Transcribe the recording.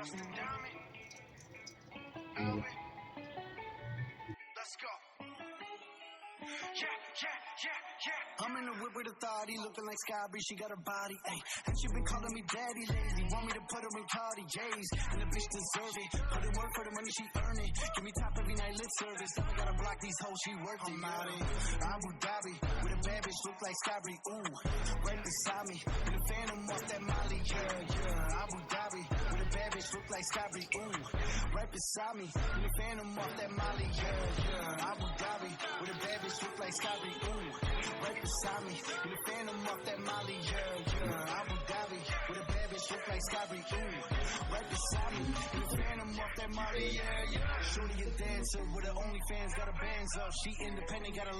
Let's go. I'm in the whip with authority, looking like Skybri, she got her body, ayy. And she been calling me daddy lately, want me to put her in Cartiers, and the bitch deserve it, put in work for the money she earn it, give me top every night, lit service, never gotta block these hoes, she worth it, I'm out in Abu Dhabi, with a bad bitch, look like Skybri, ooh, right beside me, with a phantom off that Molly, yeah, Abu Dhabi, with a bad bitch, look like Skybri, ooh, right beside me, with a phantom off that Molly, yeah, Abu Dhabi, with a bad bitch, look like Skybri, ooh, right beside me, with a phantom off that Molly, yeah, Abu Dhabi, with a bad bitch, look like Skybri, ooh, right beside me, with a phantom off that Molly, yeah, shorty a dancer, with her OnlyFans, got her bands up, she independent, got a